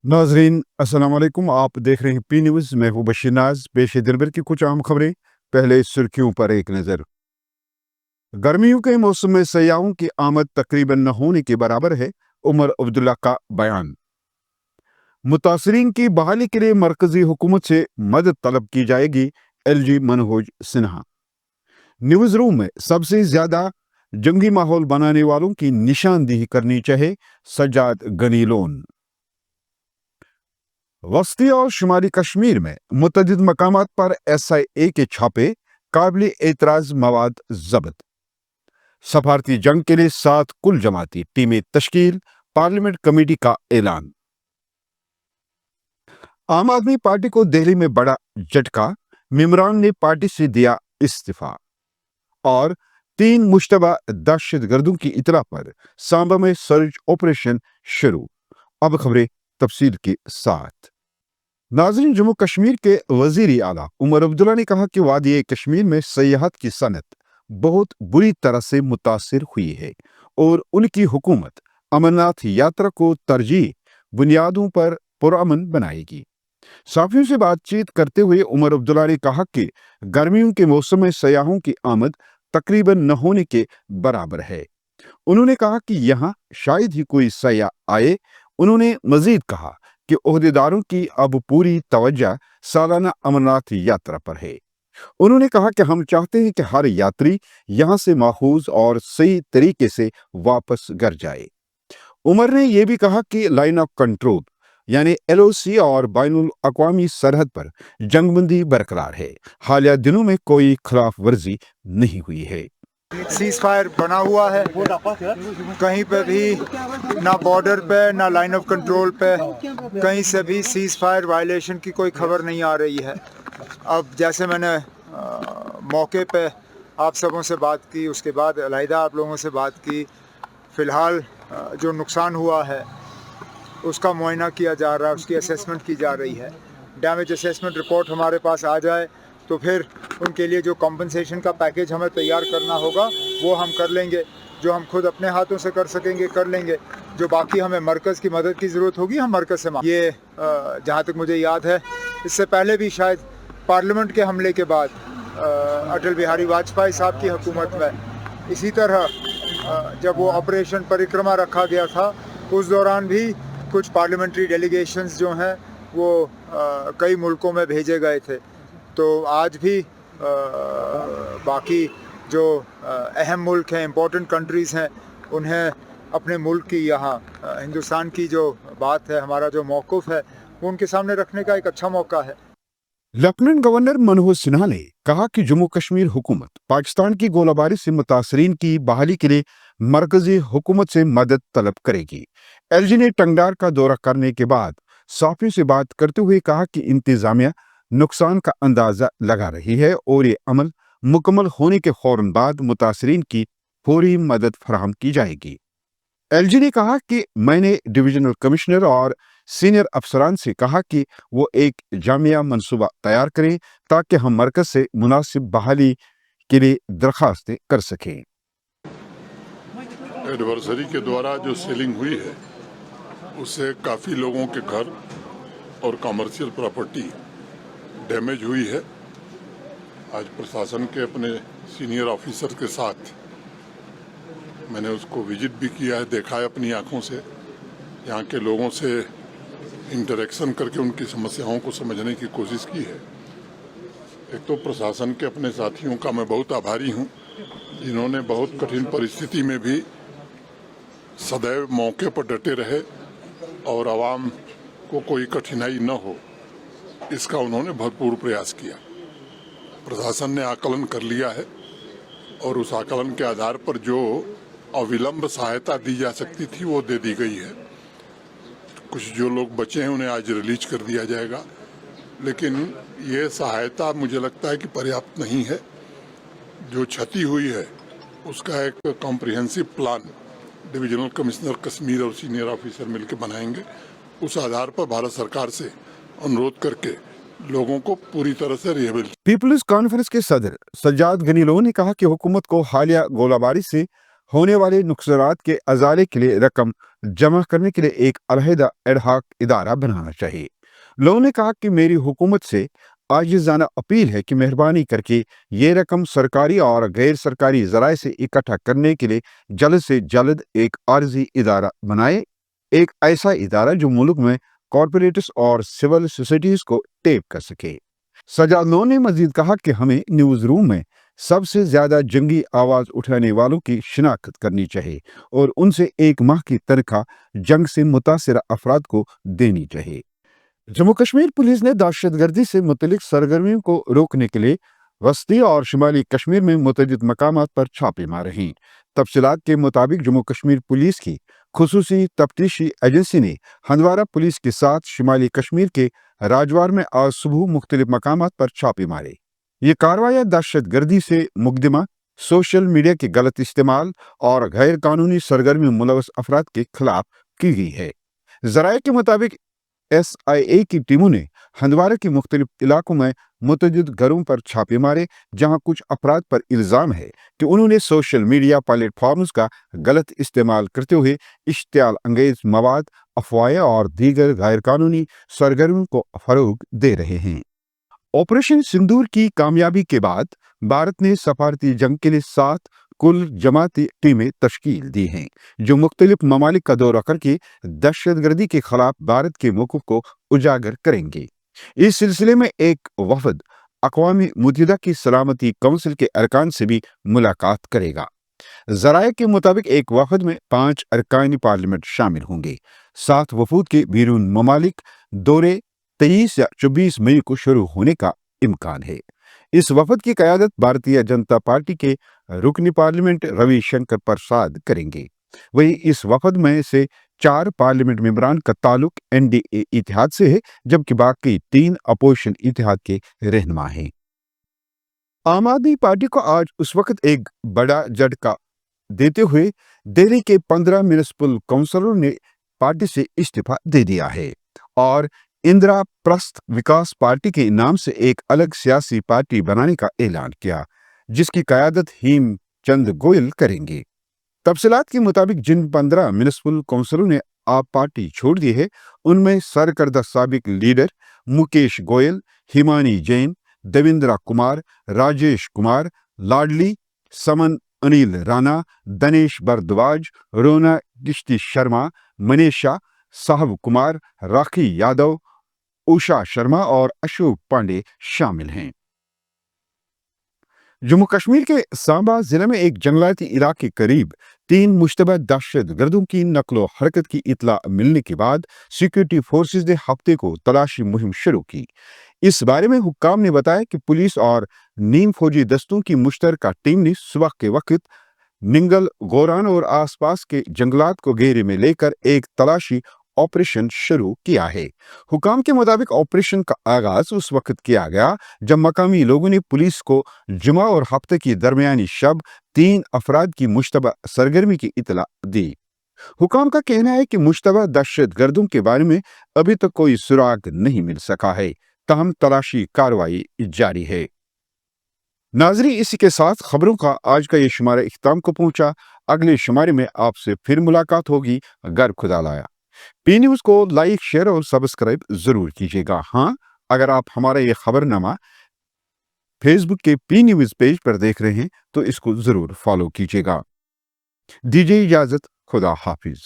नाजरीन अस्सलाम वालेकुम। आप देख रहे हैं पी न्यूज़। मैं हूं बशीर नाज। पेश है दिन भर की कुछ अहम खबरें। पहले सुर्खियों पर एक नज़र। गर्मियों के मौसम में सयाहों की आमद तकरीबन न होने के बराबर है, उमर अब्दुल्ला का बयान। मुतासरीन की बहाली के लिए मरकजी हुकूमत से मदद तलब की जाएगी, LG Manoj Sinha. News room में सबसे ज्यादा जंगी माहौल बनाने वालों की निशानदेही करनी चाहे, सज्जाद गनी लोन। वस्ती और शुमाली कश्मीर में मुतअद्दिद मकामात पर SIA के छापे, काबिल एतराज मवाद जब्त। सफारती जंग के लिए 7 कुल जमाती टीमें तश्कील, पार्लियामेंट कमेटी का ऐलान। आम आदमी पार्टी को दिल्ली में बड़ा झटका, मेमरान ने पार्टी से दिया इस्तीफा। और 3 मुश्तबा दहशतगर्दों की इतला पर सांबा में सर्च ऑपरेशन शुरू। अब खबरें तफसील के साथ। नाज़रीन, जम्मू कश्मीर के वज़ीर आला उमर अब्दुल्ला ने कहा कि वादी कश्मीर में सयाहत की सनत बहुत बुरी तरह से मुतासिर हुई है और उनकी हुकूमत अमरनाथ यात्रा को तरजीह बुनियादों पर पुरअमन बनाएगी। साफियों से बातचीत करते हुए उमर अब्दुल्ला ने कहा कि गर्मियों के मौसम में सयाहों की आमद तकरीबन न होने के बराबर है। उन्होंने कहा कि यहाँ शायद ही कोई सयाह आए। उन्होंने मजीद कहा कि ओहदेदारों की अब पूरी तवज्जो सालाना अमरनाथ यात्रा पर है। उन्होंने कहा कि हम चाहते हैं कि हर यात्री यहाँ से महफूज और सही तरीके से वापस घर जाए। उमर ने यह भी कहा कि लाइन ऑफ कंट्रोल यानी LOC और बैनुल अक़वामी सरहद पर जंगबंदी बरकरार है। हालिया दिनों में कोई खिलाफ वर्जी नहीं हुई है। सीज फायर बना हुआ है, कहीं पे भी ना बॉर्डर पे ना लाइन ऑफ कंट्रोल पे कहीं से भी सीज फायर वायलेशन की कोई खबर नहीं आ रही है। अब जैसे मैंने मौके पे आप सबों से बात की, उसके बाद अलहदा आप लोगों से बात की। फ़िलहाल जो नुकसान हुआ है उसका मुआयना किया जा रहा है, उसकी असेसमेंट की जा रही है। डैमेज असेसमेंट रिपोर्ट हमारे पास आ जाए तो फिर उनके लिए जो कॉम्पनसेशन का पैकेज हमें तैयार करना होगा वो हम कर लेंगे। जो हम खुद अपने हाथों से कर सकेंगे कर लेंगे, जो बाकी हमें मरकज़ की मदद की ज़रूरत होगी हम मरकज़ से ये जहाँ तक मुझे याद है, इससे पहले भी शायद पार्लियामेंट के हमले के बाद अटल बिहारी वाजपेयी साहब की हुकूमत में इसी तरह जब वो ऑपरेशन परिक्रमा रखा गया था, उस दौरान भी कुछ पार्लियामेंट्री डेलीगेशंस जो हैं वो कई मुल्कों में भेजे गए थे। तो आज भी बाकी जो अहम मुल्क हैं, इम्पोर्टेंट कंट्रीज़ हैं, उन्हें अपने मुल्क की यहाँ हिंदुस्तान की जो बात है, हमारा जो मौक़िफ़ है, वो उनके सामने रखने का एक अच्छा मौका है। लेफ्टिनेंट गवर्नर मनोज सिन्हा ने कहा कि जम्मू कश्मीर हुकूमत पाकिस्तान की गोलाबारी से मुतासरीन की बहाली के लिए मरकजी हुकूमत से मदद तलब करेगी। LG ने टंगडार का दौरा करने के बाद साफियों से बात करते हुए कहा कि इंतजामिया नुकसान का अंदाजा लगा रही है और ये अमल मुकम्मल होने के फौरन बाद मुतासरीन की फौरी मदद फराहम की जाएगी। LG ने कहा कि मैंने डिविजनल कमिश्नर और सीनियर अफसरान से कहा कि वो एक जामिया मंसूबा तैयार करें ताकि हम मरकज से मुनासिब बहाली के लिए दरखास्तें कर सकें। एडवर्सरी के द्वारा जो सेलिंग हुई है उससे काफ़ी लोगों के घर और कमर्शियल प्रॉपर्टी डैमेज हुई है। आज प्रशासन के अपने सीनियर ऑफिसर के साथ मैंने उसको विजिट भी किया है, देखा है अपनी आंखों से, यहाँ के लोगों से इंटरेक्शन करके उनकी समस्याओं को समझने की कोशिश की है। एक तो प्रशासन के अपने साथियों का मैं बहुत आभारी हूँ, जिन्होंने बहुत कठिन परिस्थिति में भी सदैव मौके पर डटे रहे और आवाम को कोई कठिनाई न हो, इसका उन्होंने भरपूर प्रयास किया। प्रशासन ने आकलन कर लिया है और उस आकलन के आधार पर जो अविलंब सहायता दी जा सकती थी वो दे दी गई है। कुछ जो लोग बचे हैं उन्हें आज रिलीज कर दिया जाएगा, लेकिन ये सहायता मुझे लगता है कि पर्याप्त नहीं है। जो क्षति हुई है उसका एक comprehensive plan divisional commissioner Kashmir और सीनियर ऑफिसर मिलकर बनाएंगे। उस आधार पर भारत सरकार से अनुरोध करके लोगों को पूरी तरह से रिहेबिलिटेट। पीपल्स कॉन्फ्रेंस के सदर सज्जाद गनी लोन ने कहा कि हुकूमत को हालिया गोलाबारी से ہونے والے نقصانات کے ازالے کے لیے رقم جمع کرنے کے لیے ایک علیحدہ ایڈ ہاک ادارہ بنانا چاہیے۔ لوگوں نے کہا کہ میری حکومت سے عاجزانہ اپیل ہے کہ مہربانی کر کے یہ رقم سرکاری اور غیر سرکاری ذرائع سے اکٹھا کرنے کے لیے جلد سے جلد ایک عارضی ادارہ بنائے، ایک ایسا ادارہ جو ملک میں کارپوریٹس اور سول سوسائٹیز کو ٹیپ کر سکے۔ سجاد نے مزید کہا کہ ہمیں نیوز روم میں سب سے زیادہ جنگی آواز اٹھانے والوں کی شناخت کرنی چاہیے اور ان سے 1 ماہ کی تنخواہ جنگ سے متاثرہ افراد کو دینی چاہیے۔ جموں کشمیر پولیس نے دہشت گردی سے متعلق سرگرمیوں کو روکنے کے لیے وسطی اور شمالی کشمیر میں متعدد مقامات پر چھاپے مارے ہیں۔ تفصیلات کے مطابق جموں کشمیر پولیس کی خصوصی تفتیشی ایجنسی نے ہندوارہ پولیس کے ساتھ شمالی کشمیر کے راجوار میں آج صبح مختلف مقامات پر چھاپے مارے۔ یہ کارروائیاں دہشت گردی سے مقدمہ، سوشل میڈیا کے غلط استعمال اور غیر قانونی سرگرمی میں ملوث افراد کے خلاف کی گئی ہے۔ ذرائع کے مطابق SIA کی ٹیموں نے ہندوارہ کے مختلف علاقوں میں متعدد گھروں پر چھاپے مارے جہاں کچھ افراد پر الزام ہے کہ انہوں نے سوشل میڈیا پلیٹ فارمز کا غلط استعمال کرتے ہوئے اشتعال انگیز مواد، افواہیں اور دیگر غیر قانونی سرگرمیوں کو فروغ دے رہے ہیں۔ آپریشن سندور کی کامیابی کے بعد بھارت نے سفارتی جنگ کے لیے 7 کل جماعتی ٹیمیں تشکیل دی ہیں جو مختلف ممالک کا دورہ کر کے دہشت گردی کے خلاف بھارت کے موقف کو اجاگر کریں گے۔ اس سلسلے میں ایک وفد اقوام متحدہ کی سلامتی کونسل کے ارکان سے بھی ملاقات کرے گا۔ ذرائع کے مطابق ایک وفد میں 5 ارکان پارلیمنٹ شامل ہوں گے۔ 7 وفود کے بیرون ممالک دورے 23 یا 24 مئی کو شروع ہونے کا امکان ہے۔ اس وفد کی قیادت بھارتیہ جنتا پارٹی کے رکن پارلیمنٹ روی شنکر پرساد کریں گے۔ وہی اس وفد میں سے 4 پارلیمنٹ ممبران کا تعلق NDA اتحاد سے ہے جبکہ باقی 3 اپوزیشن اتحاد کے رہنما ہیں۔ عام آدمی پارٹی کو آج اس وقت ایک بڑا جھٹکا دیتے ہوئے دہلی کے 15 میونسپل کونسلروں نے پارٹی سے استعفا دے دیا ہے اور اندرا پرستھ وکاس پارٹی کے نام سے ایک الگ سیاسی پارٹی بنانے کا اعلان کیا جس کی قیادت ہیم چند گوئل کریں گے۔ تفصیلات کے مطابق جن 15 میونسپل کونسلروں نے آپ پارٹی چھوڑ دی ہے ان میں سرکردہ سابق لیڈر مکیش گوئل، ہیمانی جین، دیویندرا کمار، راجیش کمار، لاڈلی، سمن انیل رانا، دنیش بردواج، رونا کشتی شرما، منیشا صاحب کمار، راکھی یادو، اوشا شرما اور اشوک پانڈے شامل ہیں۔ جموں کشمیر کے سامبا ضلع میں ایک جنگلاتی علاقے کے قریب 3 مشتبہ دہشت گردوں کی نقل و حرکت کی اطلاع ملنے کے بعد سیکورٹی فورسز نے ہفتے کو تلاشی مہم شروع کی۔ اس بارے میں حکام نے بتایا کہ پولیس اور نیم فوجی دستوں کی مشترکہ ٹیم نے صبح کے وقت ننگل، گوران اور آس پاس کے جنگلات کو گھیرے میں لے کر ایک تلاشی آپریشن شروع کیا ہے۔ حکام کے مطابق آپریشن کا آغاز اس وقت کیا گیا جب مقامی لوگوں نے پولیس کو جمعہ اور ہفتے کی درمیانی شب 3 افراد کی مشتبہ سرگرمی کی اطلاع دی۔ حکام کا کہنا ہے کہ مشتبہ دہشت گردوں کے بارے میں ابھی تک کوئی سراغ نہیں مل سکا ہے، تاہم تلاشی کارروائی جاری ہے۔ ناظرین، اسی کے ساتھ خبروں کا آج کا یہ شمارہ اختتام کو پہنچا۔ اگلے شمارے میں آپ سے پھر ملاقات ہوگی۔ گر خدا لایا۔ پی نیوز کو لائک، شیئر اور سبسکرائب ضرور کیجیے گا۔ ہاں، اگر آپ ہمارا یہ خبر نامہ فیس بک کے پی نیوز پیج پر دیکھ رہے ہیں تو اس کو ضرور فالو کیجیے گا۔ دیجیے اجازت، خدا حافظ۔